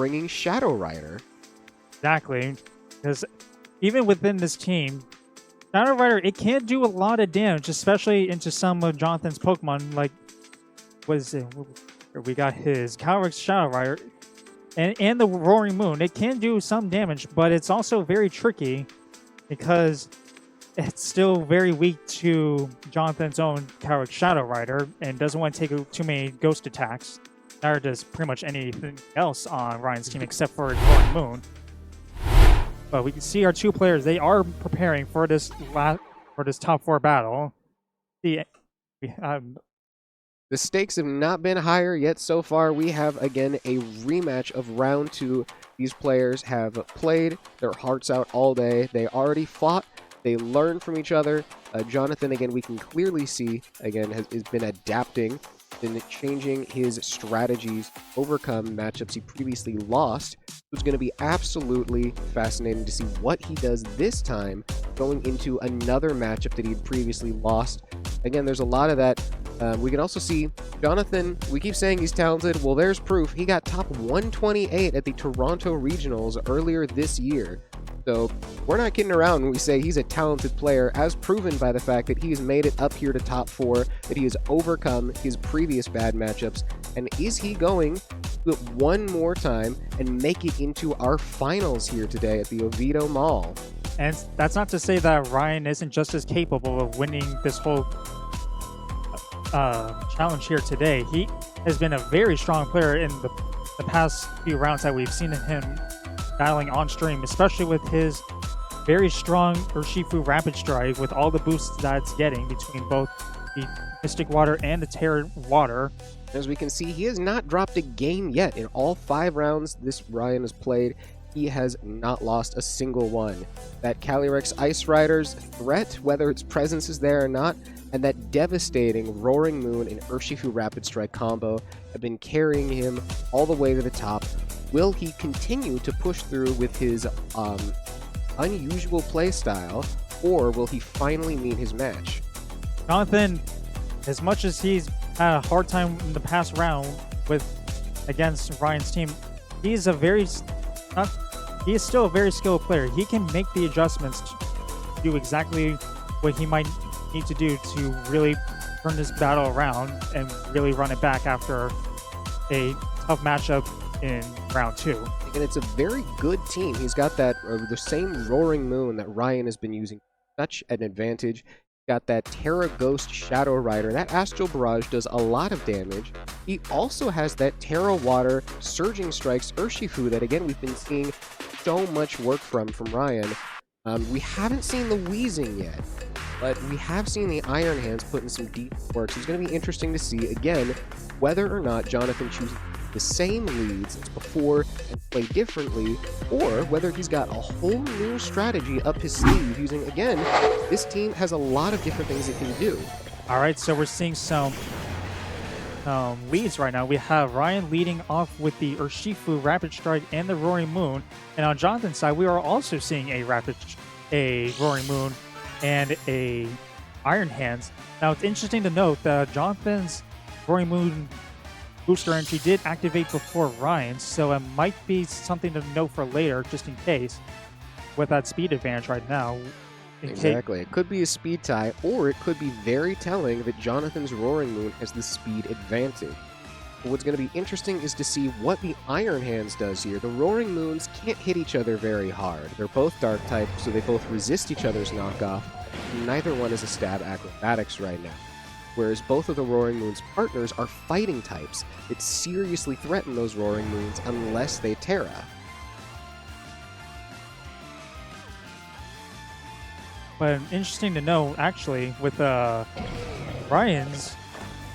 bringing Shadow Rider. Exactly. Because even within this team, Shadow Rider, it can do a lot of damage, especially into some of Jonathan's Pokemon. Like, we got his Calyrex Shadow Rider and the Roaring Moon. It can do some damage, but it's also very tricky because it's still very weak to Jonathan's own Calyrex Shadow Rider and doesn't want to take too many ghost attacks. Neither does pretty much anything else on Ryan's team except for Roaring Moon. But we can see our two players, they are preparing for this top 4 battle. The stakes have not been higher yet so far. We have, again, a rematch of round 2. These players have played their hearts out all day. They already fought. They learned from each other. Jonathan, again, we can clearly see, again, has been adapting, been changing his strategies, overcome matchups he previously lost. It's going to be absolutely fascinating to see what he does this time going into another matchup that he had previously lost. Again, there's a lot of that. We can also see Jonathan, we keep saying he's talented. Well, there's proof. He got top 128 at the Toronto Regionals earlier this year. So we're not kidding around when we say he's a talented player, as proven by the fact that he has made it up here to top 4, that he has overcome his previous bad matchups. And is he going to do it one more time and make it into our finals here today at the Oveido Mall? And that's not to say that Ryan isn't just as capable of winning this whole challenge here today. He has been a very strong player in the past few rounds that we've seen him battling on stream, especially with his very strong Urshifu Rapid Strike with all the boosts that it's getting between both the Mystic Water and the Terra Water. As we can see, he has not dropped a game yet. In all 5 rounds this Ryan has played, he has not lost a single one. That Calyrex Ice Rider's threat, whether its presence is there or not, and that devastating Roaring Moon and Urshifu Rapid Strike combo have been carrying him all the way to the top. Will he continue to push through with his unusual playstyle, or will he finally meet his match? Jonathan, as much as he's had a hard time in the past round against Ryan's team, he is still a very skilled player. He can make the adjustments to do exactly what he might need to do to really turn this battle around and really run it back after a tough matchup in round 2. And it's a very good team. He's got that the same Roaring Moon that Ryan has been using, such an advantage. Got that Terra Ghost Shadow Rider. That Astral Barrage does a lot of damage. He also has that Terra Water Surging Strikes Urshifu that, again, we've been seeing so much work from Ryan. We haven't seen the Wheezing yet, but we have seen the Iron Hands put in some deep work. So it's going to be interesting to see, again, whether or not Jonathan chooses the same leads as before and play differently, or whether he's got a whole new strategy up his sleeve using, again, this team has a lot of different things it can do. All right, so we're seeing some leads right now. We have Ryan leading off with the Urshifu Rapid Strike and the Roaring Moon, and on Jonathan's side, we are also seeing a Roaring Moon and a Iron Hands. Now, it's interesting to note that Jonathan's Roaring Moon booster energy did activate before Ryan's, so it might be something to note for later, just in case, with that speed advantage right now. Exactly. It could be a speed tie, or it could be very telling that Jonathan's Roaring Moon has the speed advantage. But what's going to be interesting is to see what the Iron Hands does here. The Roaring Moons can't hit each other very hard. They're both Dark type, so they both resist each other's knockoff. Neither one is a stab acrobatics right now. Whereas both of the Roaring Moon's partners are fighting types that seriously threaten those Roaring Moons unless they Terra. But interesting to know, actually, with Ryan's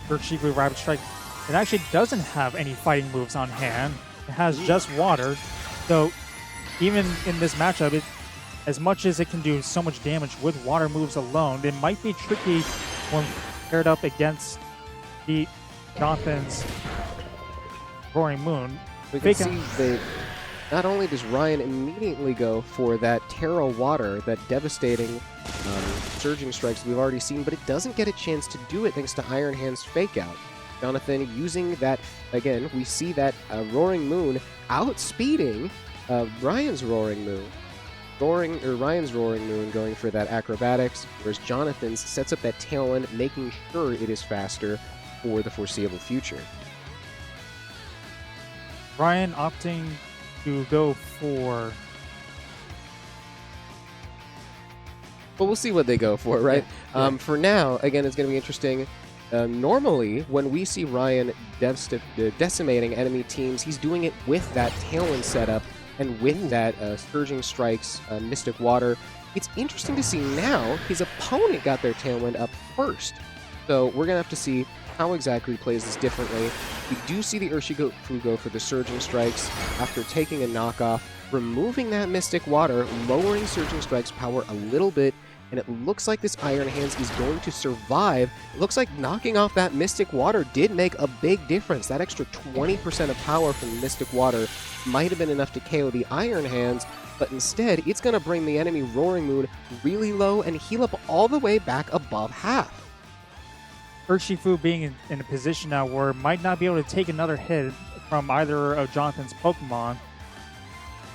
Urshifu Rapid Strike, it actually doesn't have any fighting moves on hand. It has just water. So even in this matchup, as much as it can do so much damage with water moves alone, it might be tricky when paired up against the Jonathan's Roaring Moon. We can see that not only does Ryan immediately go for that Terra Water, that devastating Surging Strikes we've already seen, but it doesn't get a chance to do it thanks to Iron Hand's Fake Out. Jonathan using that, again, we see that Roaring Moon outspeeding Ryan's Roaring Moon. Ryan's Roaring Moon going for that acrobatics, whereas Jonathan's sets up that tailwind, making sure it is faster for the foreseeable future. Ryan opting to go for... But we'll see what they go for, right? Yeah. For now, again, it's going to be interesting. Normally, when we see Ryan decimating enemy teams, he's doing it with that Tailwind setup and with that Surging Strikes, Mystic Water. It's interesting to see now his opponent got their Tailwind up first. So we're going to have to see how exactly he plays this differently. We do see the Urshifu go for the Surging Strikes after taking a knockoff, removing that Mystic Water, lowering Surging Strike's power a little bit, and it looks like this Iron Hands is going to survive. It looks like knocking off that Mystic Water did make a big difference. That extra 20% of power from the Mystic Water might have been enough to KO the Iron Hands, but instead, it's going to bring the enemy Roaring Moon really low and heal up all the way back above half. Urshifu being in a position now where might not be able to take another hit from either of Jonathan's Pokemon.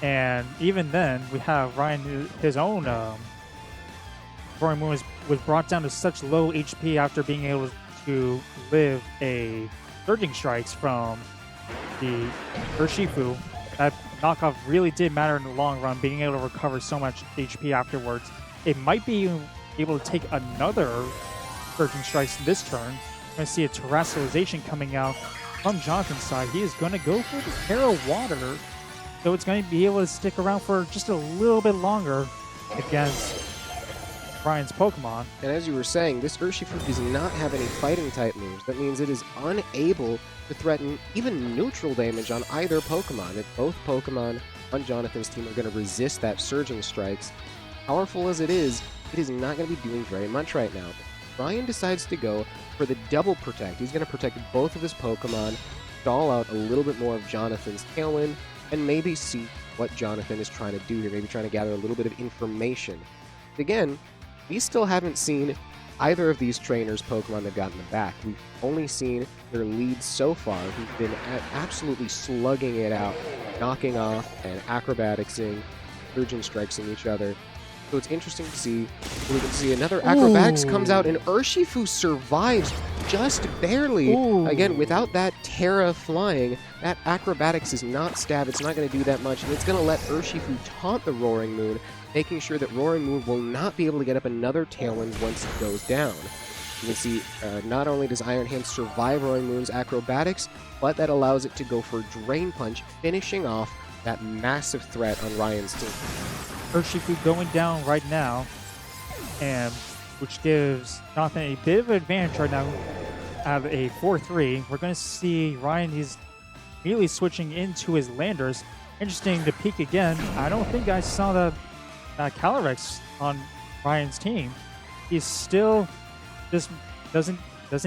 And even then, we have Ryan, his own Roaring Moon was brought down to such low HP after being able to live a Surging Strikes from the Urshifu. That knockoff really did matter in the long run, being able to recover so much HP afterwards. It might be able to take another Surging Strikes this turn. We're going to see a Terrestrialization coming out from Jonathan's side. He is going to go for the Terra Water, so it's going to be able to stick around for just a little bit longer against Ryan's Pokemon. And as you were saying, this Urshifu does not have any fighting type moves. That means it is unable to threaten even neutral damage on either Pokemon. If both Pokemon on Jonathan's team are going to resist that Surging Strikes, powerful as it is not going to be doing very much right now. Ryan decides to go for the double protect. He's going to protect both of his Pokemon, stall out a little bit more of Jonathan's Tailwind, and maybe see what Jonathan is trying to do here, maybe trying to gather a little bit of information. Again, we still haven't seen either of these trainers' Pokemon they've gotten back. We've only seen their leads so far, who've been absolutely slugging it out, knocking off and acrobaticsing, Surging Strikesing each other. So it's interesting to see. We can see another acrobatics comes out, and Urshifu survives just barely. Ooh. Again, without that Terra flying, that acrobatics is not stab. It's not going to do that much, and it's going to let Urshifu taunt the Roaring Moon, making sure that Roaring Moon will not be able to get up another Tailwind once it goes down. You can see not only does Iron Hand survive Roaring Moon's acrobatics, but that allows it to go for Drain Punch, finishing off that massive threat on Ryan's team. Urshifu going down right now, and which gives Jonathan a bit of an advantage right now out of a 4-3. We're going to see Ryan, he's immediately switching into his Landers. Interesting to peek again. I don't think I saw the Calyrex on Ryan's team. He still just doesn't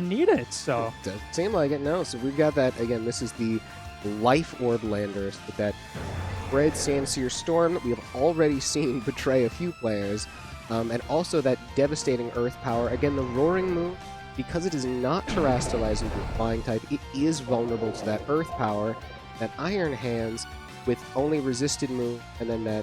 need it. So doesn't seem like it, no. So we've got that again. This is the Life Orb Landers with that Red Sandsear Storm that we have already seen betray a few players, and also that devastating Earth Power. Again, the Roaring Moon, because it is not terrestrialized into a flying type, it is vulnerable to that Earth Power. That Iron Hands with only resisted move, and then that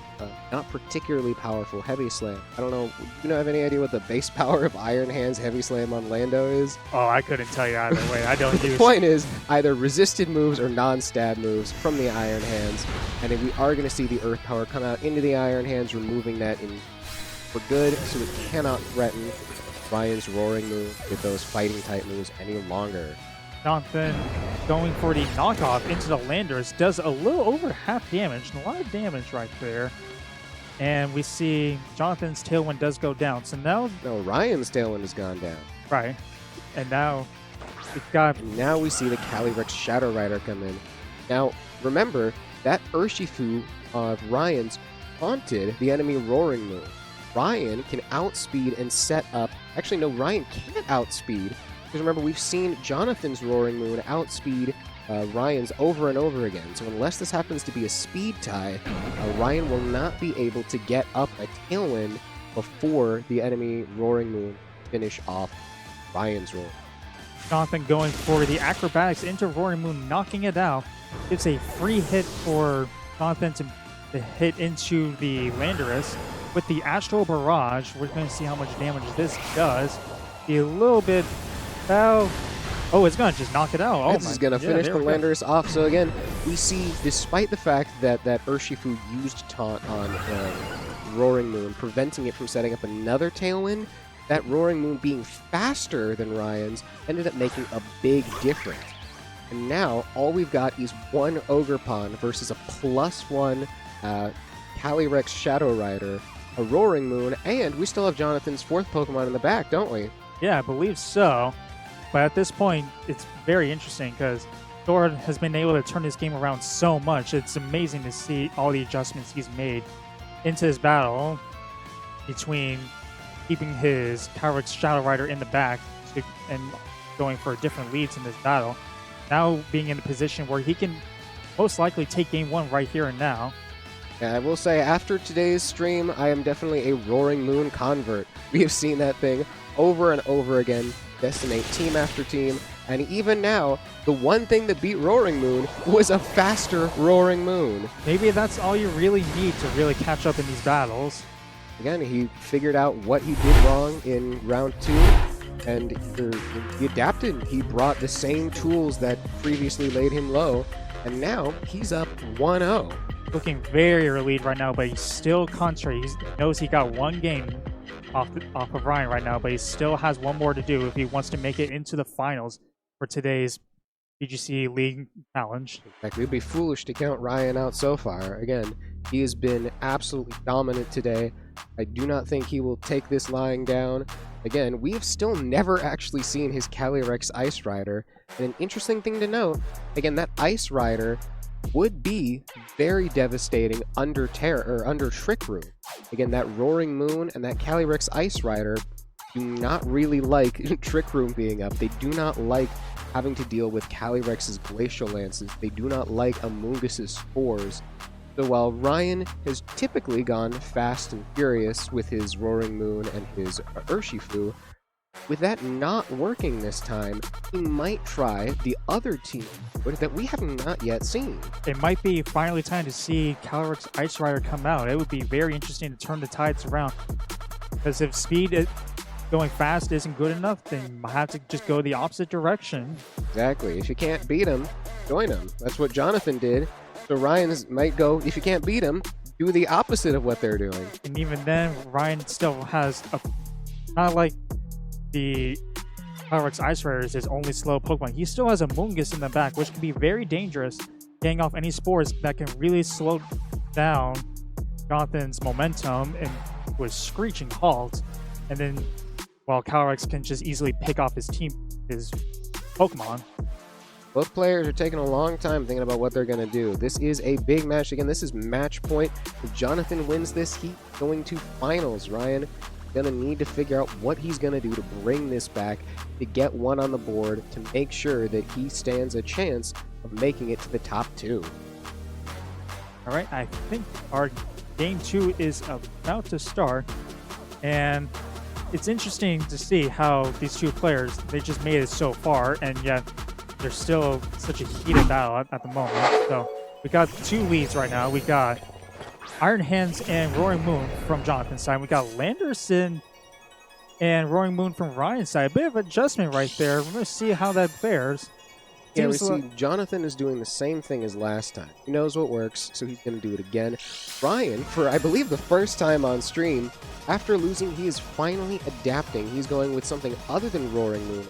not particularly powerful Heavy Slam. I don't know, do you have any idea what the base power of Iron Hand's Heavy Slam on Lando is? Oh, I couldn't tell you either way. I don't use... The point is, either resisted moves or non-stab moves from the Iron Hands, and if we are going to see the Earth Power come out into the Iron Hands, removing that for good, so it cannot threaten Ryan's Roaring move with those fighting type moves any longer. Jonathan going for the knockoff into the Landers does a little over half damage, and a lot of damage right there. And we see Jonathan's Tailwind does go down. So now... No, Ryan's Tailwind has gone down. Right. And now we've got... Now we see the Calyrex Shadow Rider come in. Now, remember, that Urshifu of Ryan's haunted the enemy Roaring Moon. Ryan can outspeed and set up... Actually, no, Ryan can't outspeed. Because remember, we've seen Jonathan's Roaring Moon outspeed Ryan's over and over again. So unless this happens to be a speed tie, Ryan will not be able to get up a Tailwind before the enemy Roaring Moon finish off Ryan's roll. Jonathan going for the acrobatics into Roaring Moon, knocking it out. Gives a free hit for Jonathan to hit into the Landorus. With the Astral Barrage, we're going to see how much damage this does. Be a little bit... Oh, it's going to just knock it out. Oh, This is going to finish the Landorus off. So again, we see, despite the fact that Urshifu used Taunt on Roaring Moon, preventing it from setting up another Tailwind, that Roaring Moon being faster than Ryan's ended up making a big difference. And now, all we've got is one Ogerpon versus a +1 Calyrex Shadow Rider, a Roaring Moon, and we still have Jonathan's 4th Pokemon in the back, don't we? Yeah, I believe so. But at this point, it's very interesting because Thor has been able to turn this game around so much. It's amazing to see all the adjustments he's made into this battle between keeping his Calyrex Shadow Rider in the back and going for different leads in this battle. Now being in a position where he can most likely take game 1 right here and now. Yeah, I will say, after today's stream, I am definitely a Roaring Moon convert. We have seen that thing over and over again, decimate team after team, and even now, the one thing that beat Roaring Moon was a faster Roaring Moon. Maybe that's all you really need to really catch up in these battles. Again, he figured out what he did wrong in round 2, and he adapted. He brought the same tools that previously laid him low, and now he's up 1-0. Looking very early right now, but he's still contrary. He knows he got one game off of Ryan right now, but he still has one more to do if he wants to make it into the finals for today's BGC League Challenge. Exactly. It would be foolish to count Ryan out so far. Again, he has been absolutely dominant today. I do not think he will take this lying down. Again, we've still never actually seen his Calyrex Ice Rider. And an interesting thing to note, again, that Ice Rider would be very devastating under Trick Room. Again, that Roaring Moon and that Calyrex Ice Rider do not really like Trick Room being up. They do not like having to deal with Calyrex's Glacial Lances. They do not like Amoongus's Spores. So while Ryan has typically gone fast and furious with his Roaring Moon and his Urshifu, with that not working this time, he might try the other team that we have not yet seen. It might be finally time to see Calyrex Ice Rider come out. It would be very interesting to turn the tides around. Because if speed going fast isn't good enough, then you might have to just go the opposite direction. Exactly. If you can't beat him, join him. That's what Jonathan did. So Ryan might go, if you can't beat him, do the opposite of what they're doing. And even then, Ryan still has not like the Calyrex Ice Rider is his only slow Pokemon. He still has a Amoonguss in the back, which can be very dangerous, getting off any spores that can really slow down Jonathan's momentum and with screeching halt. And then, while Calyrex can just easily pick off his Pokemon. Both players are taking a long time thinking about what they're going to do. This is a big match. Again, this is match point. If Jonathan wins this, he's going to finals. Ryan going to need to figure out what he's going to do to bring this back, to get one on the board, to make sure that he stands a chance of making it to the top 2. All right, I think our game 2 is about to start, and it's interesting to see how these two players, they just made it so far, and yet there's still such a heated battle at the moment. So we got 2 leads right now. We got Iron Hands and Roaring Moon from Jonathan's side. We got Landorus and Roaring Moon from Ryan's side. A bit of adjustment right there. We're going to see how that fares. Yeah, we see Jonathan is doing the same thing as last time. He knows what works, so he's going to do it again. Ryan, for I believe the first time on stream, after losing, he is finally adapting. He's going with something other than Roaring Moon.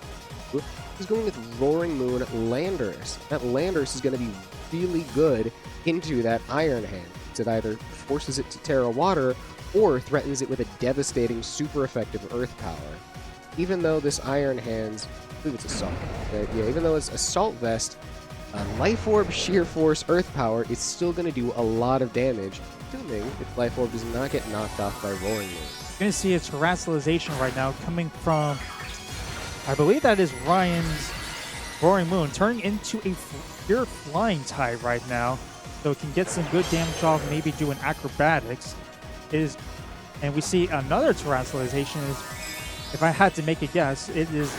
He's going with Roaring Moon Landorus. That Landorus is going to be really good into that Iron Hand. It either forces it to Terra Water or threatens it with a devastating, super effective Earth Power. Even though this Iron Hands, I believe it's Assault. Yeah, even though it's Assault Vest, Life Orb, Sheer Force, Earth Power is still going to do a lot of damage, assuming if Life Orb does not get knocked off by Roaring Moon. You're going to see a Terrestrialization right now coming from, I believe that is Ryan's Roaring Moon, turning into a pure Flying type right now. So it can get some good damage off, maybe do an Acrobatics. And we see another Terrestrialization is, if I had to make a guess, it is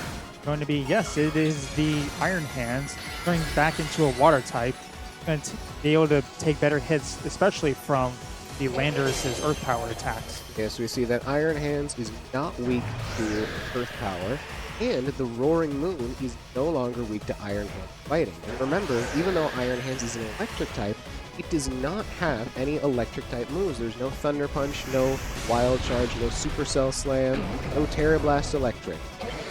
going to be, yes, it is the Iron Hands turning back into a water type. Going to be able to take better hits, especially from the Landorus's Earth Power attacks. Yeah, so we see that Iron Hands is not weak to Earth Power, and the Roaring Moon is no longer weak to Iron Hands fighting. And remember, even though Iron Hands is an electric type, it does not have any electric type moves. There's no Thunder Punch, no Wild Charge, no Supercell Slam, no Terra Blast Electric.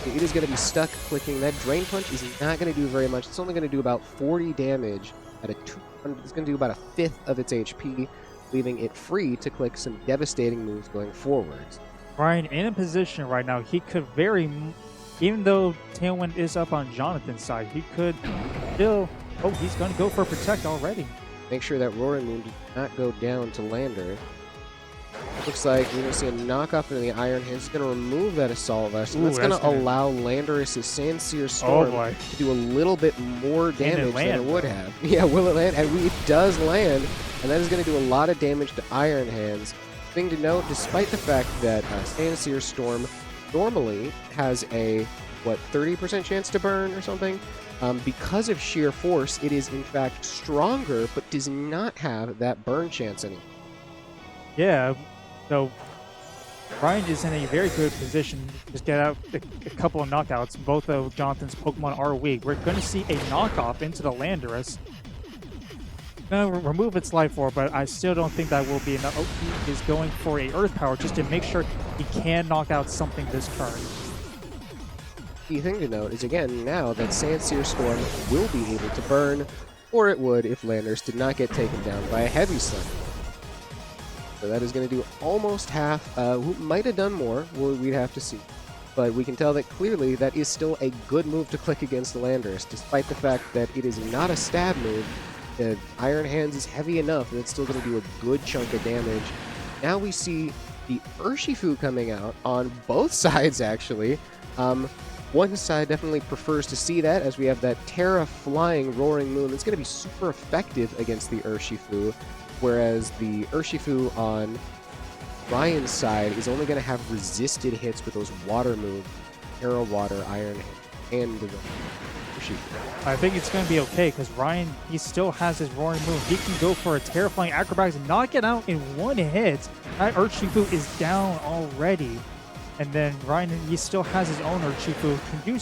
It is going to be stuck clicking. That Drain Punch is not going to do very much. It's only going to do about 40 damage at a 200. It's going to do about a fifth of its HP, leaving it free to click some devastating moves going forwards. Ryan in a position right now, he could even though Tailwind is up on Jonathan's side, he could still, oh, he's going to go for Protect already. Make sure that Roaring Moon does not go down to Lander. Looks like you're going to see a knockoff into the Iron Hands. It's going to remove that Assault Vest, and that's going to allow Landorus' Sandsear Storm to do a little bit more damage than it would have. Yeah, will it land? And it does land, and that is going to do a lot of damage to Iron Hands. Thing to note, despite the fact that Sandsear Storm normally has a, 30% chance to burn or something? Because of sheer force, it is in fact stronger, but does not have that burn chance anymore. Yeah, so Ryan is in a very good position to just get out a couple of knockouts. Both of Jonathan's Pokemon are weak. We're going to see a knockoff into the Landorus. Going to remove its life orb, but I still don't think that will be enough. Oh, he is going for a Earth Power just to make sure he can knock out something this turn. Key thing to note is, again, now that Sandsear Storm will be able to burn, or it would if Landorus did not get taken down by a Heavy Slam. So that is going to do almost half. Who might have done more, we'd have to see. But we can tell that clearly that is still a good move to click against the Landorus, despite the fact that it is not a stab move. The Iron Hands is heavy enough that it's still going to do a good chunk of damage. Now we see the Urshifu coming out on both sides, actually. One side definitely prefers to see that, as we have that Terra Flying Roaring Moon that's going to be super effective against the Urshifu, whereas the Urshifu on Ryan's side is only going to have resisted hits with those water moves, Terra Water, Iron Hand, and the Urshifu. I think it's going to be okay, because Ryan, he still has his Roaring Moon. He can go for a Terrifying Acrobatics and knock it out in one hit. That Urshifu is down already. And then Ryan, he still has his own Urshifu, can do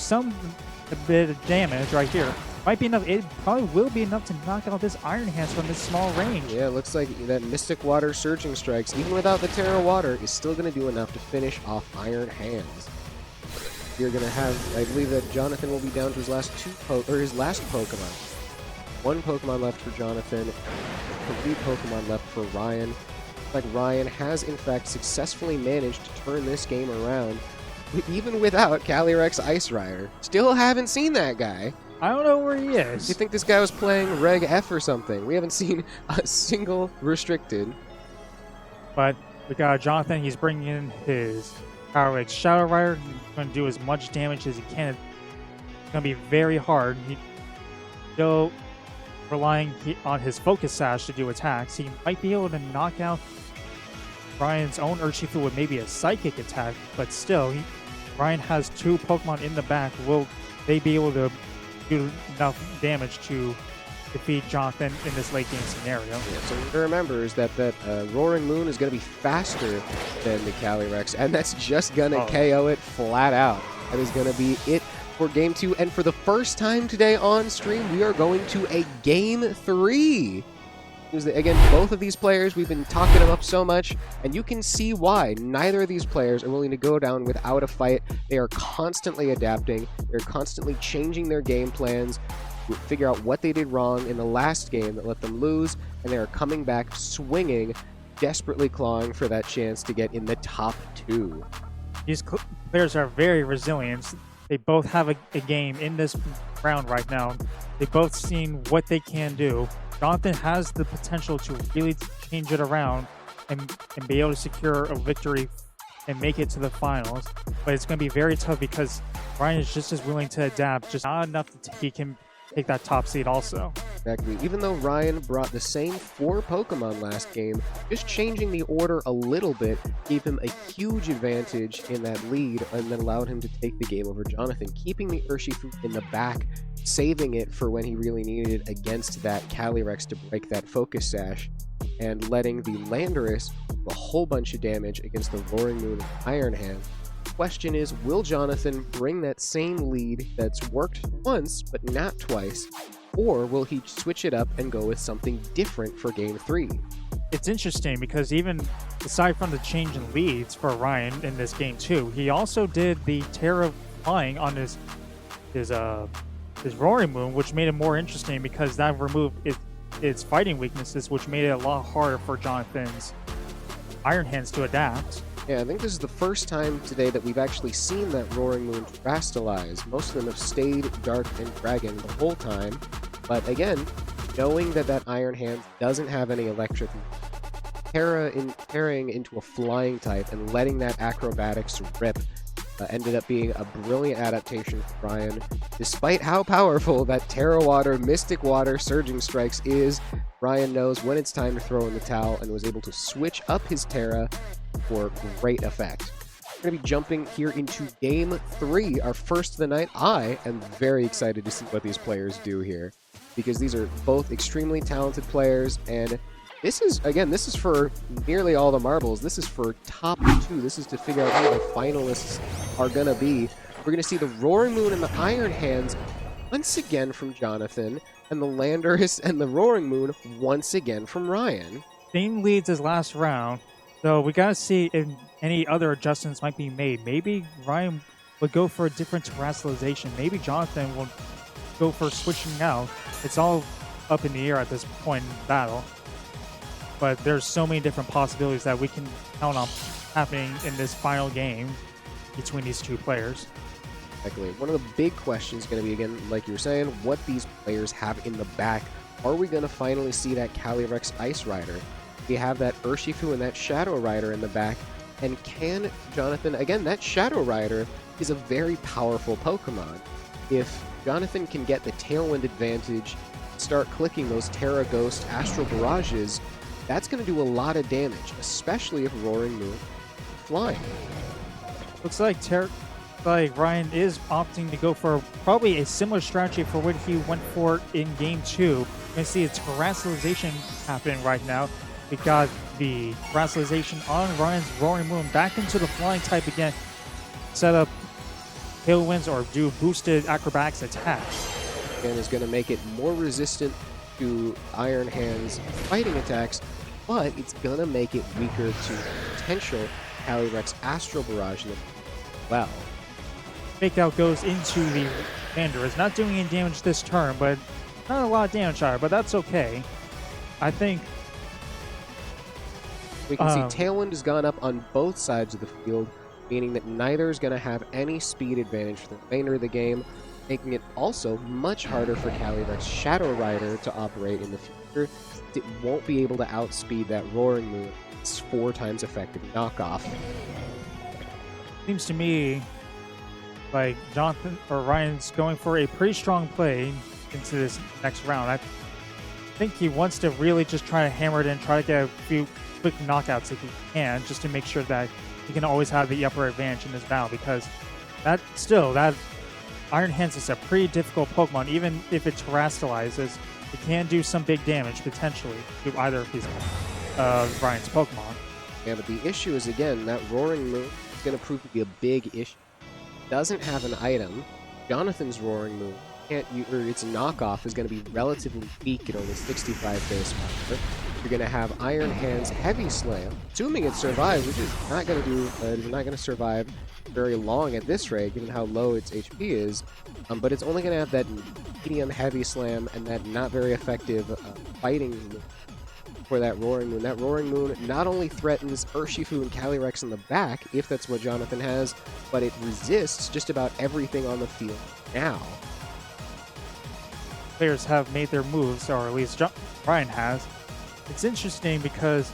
a bit of damage right here. Might be enough. It probably will be enough to knock out this Iron Hands from this small range. Yeah, it looks like that Mystic Water Surging Strikes, even without the Terra Water, is still going to do enough to finish off Iron Hands. You're going to have, I believe that Jonathan will be down to his last his last Pokemon. One Pokemon left for Jonathan, complete Pokemon left for Ryan. Like Ryan has in fact successfully managed to turn this game around, even without Calyrex Ice Rider. Still haven't seen that guy. I don't know where he is. You think this guy was playing Reg F or something? We haven't seen a single restricted. But we got Jonathan. He's bringing in his Calyrex Shadow Rider. He's going to do as much damage as he can. It's going to be very hard. He's still relying on his Focus Sash to do attacks. He might be able to knock out Ryan's own Urshifu with maybe a Psychic attack, but still, Ryan has two Pokemon in the back. Will they be able to do enough damage to defeat Jonathan in this late game scenario? Yeah, so what to remember is that Roaring Moon is going to be faster than the Calyrex, and that's just going to KO it flat out. That is going to be it for Game 2, and for the first time today on stream, we are going to a Game 3. Again, both of these players, we've been talking them up so much, and you can see why. Neither of these players are willing to go down without a fight. They are constantly adapting. They're constantly changing their game plans to figure out what they did wrong in the last game that let them lose, and they are coming back swinging, desperately clawing for that chance to get in the top 2. These players are very resilient. They both have a game in this round right now. They've both seen what they can do. Jonathan has the potential to really change it around and be able to secure a victory and make it to the finals. But it's going to be very tough because Ryan is just as willing to adapt, just not enough that he can take that top seed also. Exactly. Even though Ryan brought the same 4 Pokemon last game, just changing the order a little bit gave him a huge advantage in that lead and then allowed him to take the game over Jonathan, keeping the Urshifu in the back, saving it for when he really needed it against that Calyrex to break that Focus Sash, and letting the Landorus do a whole bunch of damage against the Roaring Moon and Iron Hand. Question is, will Jonathan bring that same lead that's worked once but not twice, or will he switch it up and go with something different for Game 3? It's interesting because even aside from the change in leads for Ryan in this game too, he also did the Terra flying on his Roaring Moon, which made it more interesting because that removed its fighting weaknesses, which made it a lot harder for Jonathan's Iron Hands to adapt. Yeah, I think this is the first time today that we've actually seen that Roaring Moon terastallize. Most of them have stayed Dark and Dragon the whole time, but again, knowing that that Iron Hand doesn't have any electric, carrying into a flying type and letting that Acrobatics rip ended up being a brilliant adaptation for Ryan. Despite how powerful that Terra Water, Mystic Water, Surging Strikes is, Ryan knows when it's time to throw in the towel and was able to switch up his Terra for great effect. We're going to be jumping here into Game 3, our first of the night. I am very excited to see what these players do here, because these are both extremely talented players, and this is for nearly all the marbles. This is for top 2. This is to figure out who the finalists are going to be. We're going to see the Roaring Moon and the Iron Hands once again from Jonathan, and the Landorus and the Roaring Moon once again from Ryan. Same leads as last round, so we got to see if any other adjustments might be made. Maybe Ryan would go for a different terrestrialization. Maybe Jonathan will go for switching out. It's all up in the air at this point in the battle. But there's so many different possibilities that we can count on happening in this final game between these two players. Exactly. One of the big questions is going to be, again, like you were saying, what these players have in the back. Are we going to finally see that Calyrex Ice Rider? We have that Urshifu and that Shadow Rider in the back. And can Jonathan, again, that Shadow Rider is a very powerful Pokemon. If Jonathan can get the Tailwind advantage, start clicking those Terra Ghost Astral Barrages, that's going to do a lot of damage, especially if Roaring Moon is flying. Looks like Ryan is opting to go for probably a similar strategy for what he went for in Game 2. You're going to see a terrestrialization happening right now. We got the terrestrialization on Ryan's Roaring Moon back into the flying type again. Set up Tailwinds or do boosted acrobatics attacks. And is going to make it more resistant to Iron Hand's fighting attacks, but it's going to make it weaker to potential Calyrex Astral Barrage as well. Fake Out goes into the Commander. It's not doing any damage this turn, but not a lot of damage out, but that's okay. I think we can see Tailwind has gone up on both sides of the field, meaning that neither is going to have any speed advantage for the remainder of the game, making it also much harder for Calyrex Shadow Rider to operate in the future. It won't be able to outspeed that Roaring Moon. It's 4 times effective knockoff. Seems to me like Jonathan or Ryan's going for a pretty strong play into this next round. I think he wants to really just try to hammer it in, try to get a few quick knockouts if he can, just to make sure that he can always have the upper advantage in this battle, because that Iron Hands is a pretty difficult Pokemon. Even if it terrestrializes, it can do some big damage potentially to either of his Ryan's Pokemon. Yeah, but the issue is, again, that Roaring Moon is going to prove to be a big issue. It doesn't have an item. Jonathan's Roaring Moon can't use, or its knockoff is going to be relatively weak at only 65 base power. You're going to have Iron Hand's Heavy Slam, assuming it survives, which is not going to do. It's not going to survive very long at this rate, given how low its HP is. But it's only going to have that medium Heavy Slam and that not very effective fighting for that Roaring Moon. That Roaring Moon not only threatens Urshifu and Calyrex in the back, if that's what Jonathan has, but it resists just about everything on the field now. Players have made their moves, or at least Ryan has. It's interesting because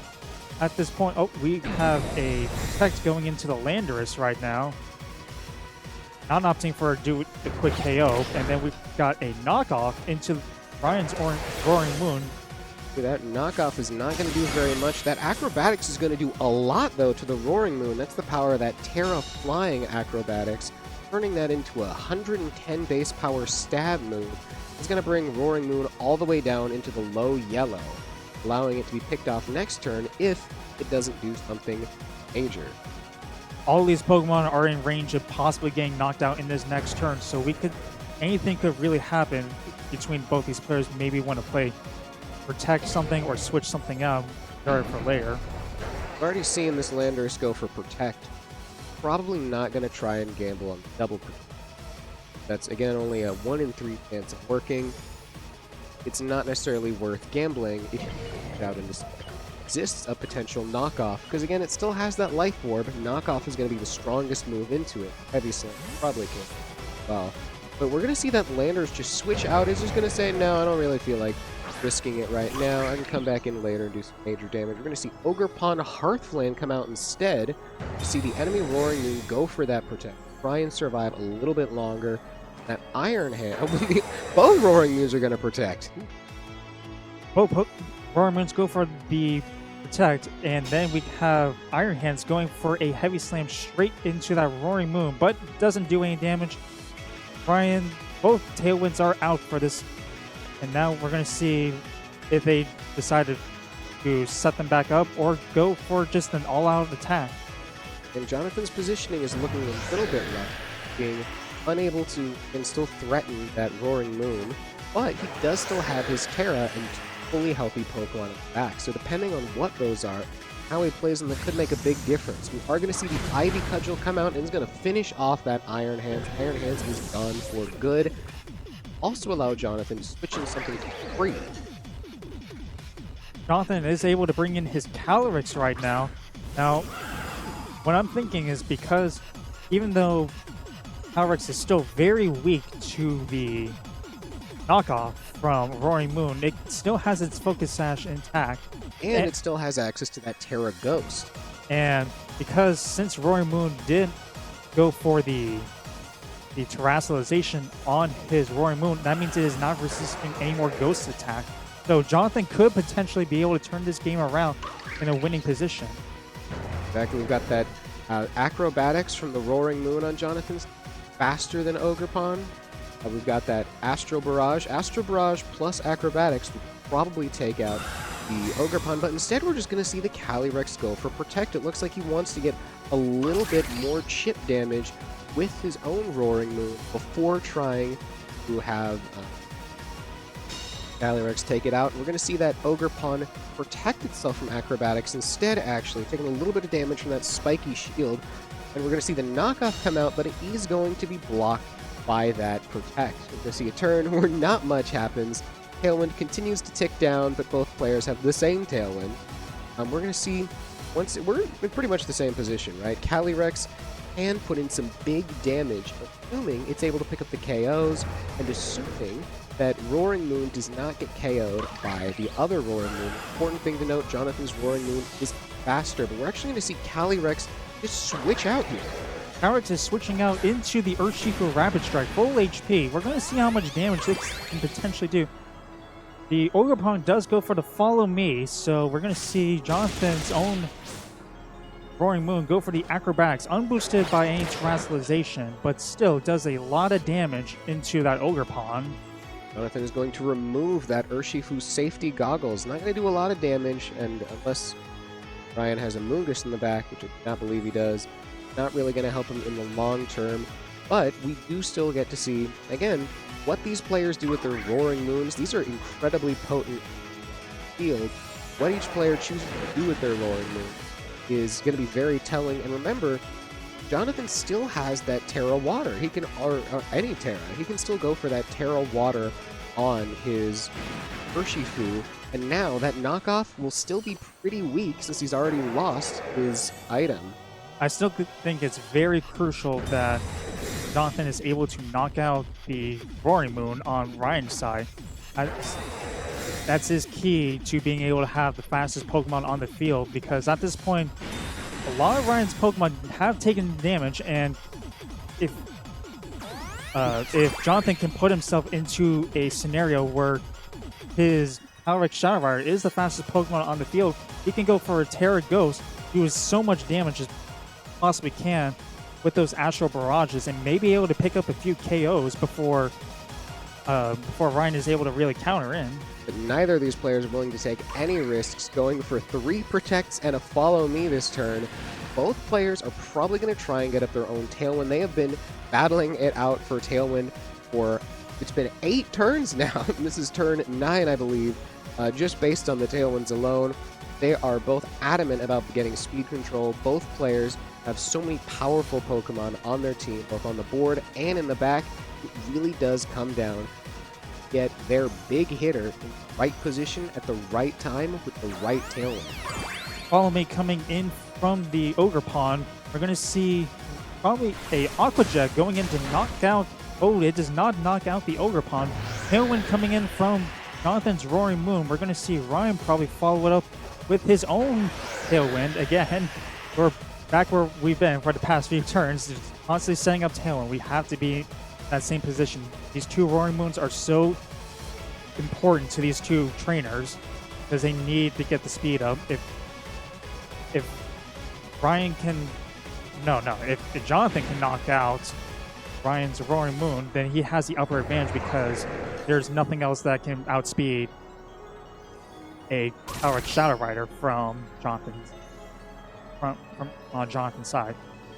at this point, we have a Protect going into the Landorus right now. Not opting for a quick KO, and then we've got a knockoff into Ryan's Roaring Moon. That knockoff is not going to do very much. That acrobatics is going to do a lot, though, to the Roaring Moon. That's the power of that Terra flying acrobatics, turning that into a 110 base power stab move. It's going to bring Roaring Moon all the way down into the low yellow, allowing it to be picked off next turn if it doesn't do something major. All these Pokemon are in range of possibly getting knocked out in this next turn, so anything could really happen between both these players. Maybe want to play Protect something or switch something out for later. I've already seen this Landorus go for Protect. Probably not going to try and gamble on double Protect. That's, again, only a 1 in 3 chance of working. It's not necessarily worth gambling if you out in this. Exists a potential knockoff, because again, it still has that life orb. Knockoff is going to be the strongest move into it. Heavy Slam probably can. Well, but we're going to see that Landorus just switch out. He's just going to say, no, I don't really feel like risking it right now. I can come back in later and do some major damage. We're going to see Ogerpon Hearthland come out instead. You see the enemy Roaring Moon go for that Protect. Try and survive a little bit longer. That Iron Hand, both Roaring Moons are going to Protect. Both Roaring Moons go for the Protect, and then we have Iron Hands going for a Heavy Slam straight into that Roaring Moon, but doesn't do any damage. Ryan, both Tailwinds are out for this, and now we're going to see if they decided to set them back up or go for just an all-out attack. And Jonathan's positioning is looking a little bit rough, being unable to and still threaten that Roaring Moon, but he does still have his Terra and fully healthy Pokemon in the back. So depending on what those are, how he plays them, that could make a big difference. We are going to see the Ivy Cudgel come out and is going to finish off that Iron Hands. Iron Hands is done for good. Also allow Jonathan to switch in something free. Jonathan is able to bring in his Calyrex right now. Now, what I'm thinking is because even though Calyrex is still very weak to the knockoff from Roaring Moon, it still has its Focus Sash intact. And it still has access to that Terra Ghost. And because since Roaring Moon did go for the Terrestrialization on his Roaring Moon, that means it is not resisting any more Ghost attack. So Jonathan could potentially be able to turn this game around in a winning position. Exactly, we've got that Acrobatics from the Roaring Moon on Jonathan's faster than Ogerpon. We've got that Astro Barrage. Astro Barrage plus Acrobatics would probably take out the Ogerpon, but instead we're just going to see the Calyrex go for Protect. It looks like he wants to get a little bit more chip damage with his own Roaring Moon before trying to have Calyrex take it out. We're going to see that Ogerpon protect itself from Acrobatics instead, actually, taking a little bit of damage from that spiky shield. And we're going to see the knockoff come out, but it is going to be blocked by that Protect. We're going to see a turn where not much happens. Tailwind continues to tick down, but both players have the same Tailwind. We're going to see, we're in pretty much the same position, right? Calyrex can put in some big damage, assuming it's able to pick up the KOs, and assuming that Roaring Moon does not get KO'd by the other Roaring Moon. Important thing to note, Jonathan's Roaring Moon is faster, but we're actually going to see Calyrex just switch out here. Calyrex is switching out into the Urshifu Rapid Strike, full HP. We're going to see how much damage this can potentially do. The Ogerpon does go for the Follow Me, so we're going to see Jonathan's own Roaring Moon go for the Acrobatics, unboosted by any Terrestrialization, but still does a lot of damage into that Ogerpon. Jonathan is going to remove that Urshifu safety goggles. Not going to do a lot of damage, and unless Ryan has a Moongus in the back, which I do not believe he does, not really going to help him in the long term. But we do still get to see, again, what these players do with their Roaring Moons. These are incredibly potent field. What each player chooses to do with their Roaring Moon is going to be very telling. And remember, Jonathan still has that Terra Water. He can, or any Terra, he can still go for that Terra Water on his Urshifu. And now that knockoff will still be pretty weak since he's already lost his item. I still think it's very crucial that Jonathan is able to knock out the Roaring Moon on Ryan's side. That's his key to being able to have the fastest Pokemon on the field, because at this point, a lot of Ryan's Pokemon have taken damage, and if Jonathan can put himself into a scenario where his Power Shadow Rider is the fastest Pokemon on the field, he can go for a Terra Ghost, do as so much damage as possibly can with those Astral Barrages, and may be able to pick up a few KOs before Ryan is able to really counter in. But neither of these players are willing to take any risks, going for 3 Protects and a Follow Me this turn. Both players are probably going to try and get up their own Tailwind. They have been battling it out for Tailwind for, it's been 8 turns now. This is turn 9, I believe, just based on the Tailwinds alone. They are both adamant about getting speed control. Both players have so many powerful Pokemon on their team, both on the board and in the back. It really does come down to get their big hitter in the right position at the right time with the right Tailwind. Follow Me coming in from the Ogre Pond. We're going to see probably a Aqua Jet going in to knock out. Oh, it does not knock out the Ogre Pond. Tailwind coming in from Jonathan's Roaring Moon. We're going to see Ryan probably follow it up with his own Tailwind. Again, we're back where we've been for the past few turns, just constantly setting up Tailwind. We have to be in that same position. These 2 Roaring Moons are so important to these 2 trainers because they need to get the speed up. If Ryan can, if Jonathan can knock out Ryan's Roaring Moon, then he has the upper advantage because there's nothing else that can outspeed a Power Shadow Rider from Jonathan's on Jonathan's side.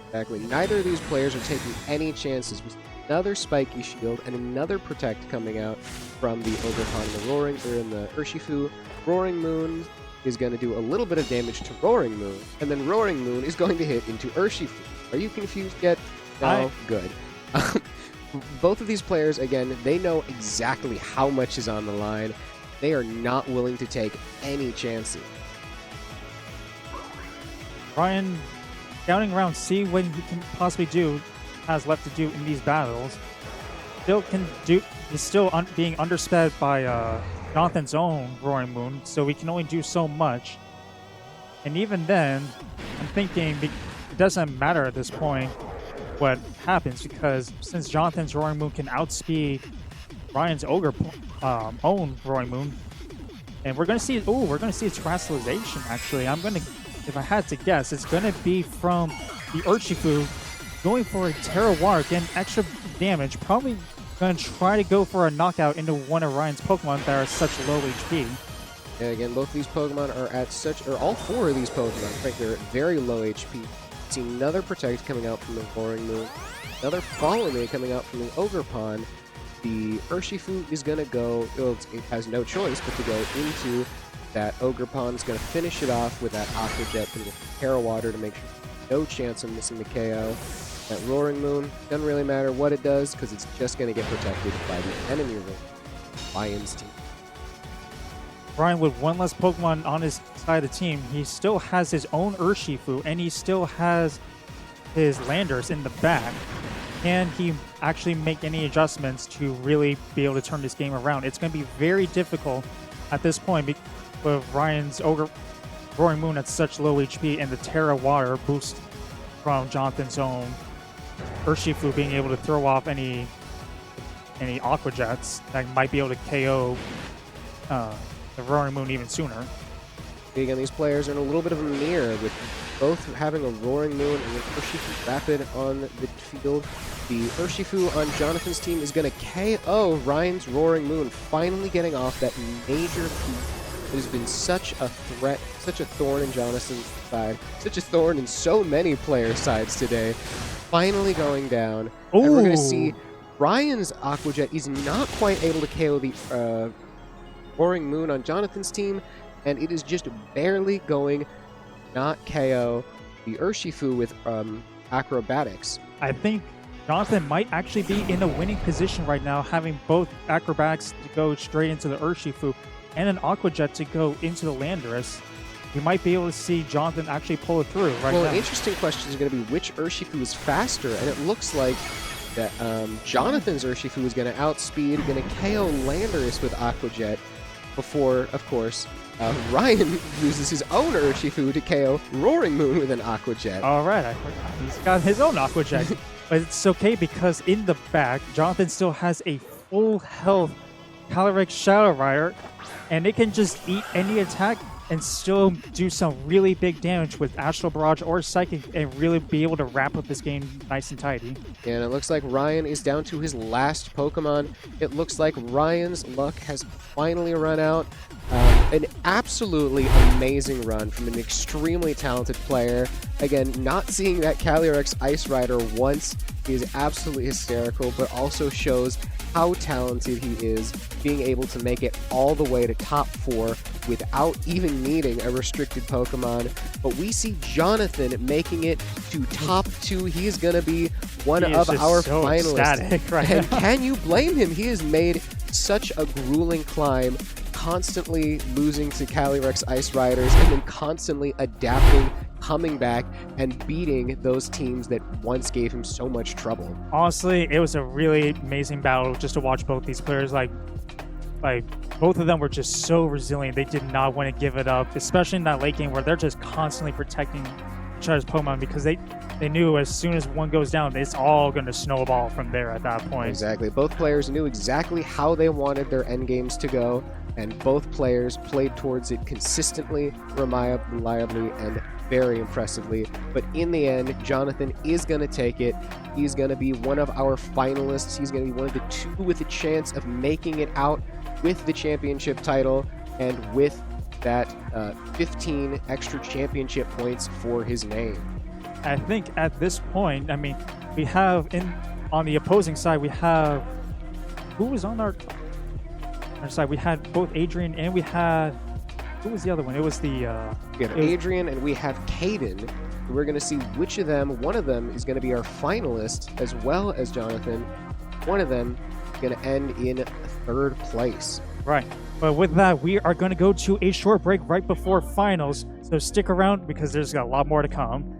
Exactly. Neither of these players are taking any chances with another Spiky Shield and another Protect coming out from the Ogre Pond in the Urshifu. Roaring Moon is going to do a little bit of damage to Roaring Moon, and then Roaring Moon is going to hit into Urshifu. Are you confused yet? No? Good. Both of these players, again, they know exactly how much is on the line. They are not willing to take any chances. Ryan, scouting around, see what he can possibly has left to do in these battles. He's still being undersped by Jonathan's own Roaring Moon, so we can only do so much. And even then, I'm thinking it doesn't matter at this point what happens, because since Jonathan's Roaring Moon can outspeed Ryan's own Roaring Moon, and we're gonna see its terrestrialization. Actually, if I had to guess, it's gonna be from the Urshifu going for a Terra Water, getting extra damage. Probably gonna try to go for a knockout into one of Ryan's Pokemon that are such low HP. And again, both of these Pokemon are all 4 of these Pokemon, I think they're at very low HP. See another Protect coming out from the Roaring Moon, another Follow Me coming out from the Ogre Pond. The Urshifu is going to go, it has no choice but to go into that Ogre Pond. It's going to finish it off with that Aqua Jet and with Terra Water to make sure no chance of missing the KO. That Roaring Moon, doesn't really matter what it does because it's just going to get protected by the enemy Lion's team. Ryan, with one less Pokemon on his side of the team, he still has his own Urshifu, and he still has his Landers in the back. Can he actually make any adjustments to really be able to turn this game around? It's going to be very difficult at this point with Ryan's Roaring Moon at such low HP and the Terra Water boost from Jonathan's own Urshifu being able to throw off any Aqua Jets that might be able to KO the Roaring Moon even sooner. Again, these players are in a little bit of a mirror with both having a Roaring Moon and an Urshifu Rapid on the field. The Urshifu on Jonathan's team is going to KO Ryan's Roaring Moon, finally getting off that major piece that has been such a threat, such a thorn in Jonathan's side, such a thorn in so many players' sides today. Finally going down. Ooh. And we're going to see Ryan's Aqua Jet is not quite able to KO the Roaring Moon on Jonathan's team, and it is just barely going not KO the Urshifu with acrobatics. I think Jonathan might actually be in a winning position right now, having both acrobatics to go straight into the Urshifu and an Aqua Jet to go into the Landorus. We might be able to see Jonathan actually pull it through right now. Well, an interesting question is going to be which Urshifu is faster, and it looks like that Jonathan's Urshifu is going to outspeed, going to KO Landorus with Aqua Jet before, of course, Ryan uses his own Urshifu to KO Roaring Moon with an Aqua Jet. All right, I forgot. He's got his own Aqua Jet. But it's okay because in the back, Jonathan still has a full health Calyrex Shadow Rider, and they can just eat any attack and still do some really big damage with Astral Barrage or Psychic and really be able to wrap up this game nice and tidy. And it looks like Ryan is down to his last Pokemon. It looks like Ryan's luck has finally run out. An absolutely amazing run from an extremely talented player. Again, not seeing that Calyrex Ice Rider once is absolutely hysterical, but also shows how talented he is, being able to make it all the way to top 4 without even needing a restricted Pokemon. But we see Jonathan making it to top 2. He is going to be one of our so finalists. Ecstatic right And now. can you blame him? He has made such a grueling climb, constantly losing to Calyrex Ice Riders and then constantly adapting, coming back, and beating those teams that once gave him so much trouble. Honestly, it was a really amazing battle just to watch both these players. Like both of them were just so resilient. They did not want to give it up, especially in that late game where they're just constantly protecting each other's Pokemon because they knew as soon as one goes down, it's all going to snowball from there at that point. Exactly. Both players knew exactly how they wanted their end games to go, and both players played towards it consistently, reliably, and very impressively. But in the end, Jonathan is going to take it. He's going to be one of our finalists. He's going to be one of the 2 with a chance of making it out with the championship title and with that 15 extra championship points for his name. I think at this point, I mean, we have on the opposing side, we have who was on our side? We had both Adrian and we had who was the other one? It was the We have Adrian and we have Caden. We're going to see which of them. One of them is going to be our finalist, as well as Jonathan. One of them is going to end in 3rd place. Right. But with that, we are going to go to a short break right before finals. So stick around because there's a lot more to come.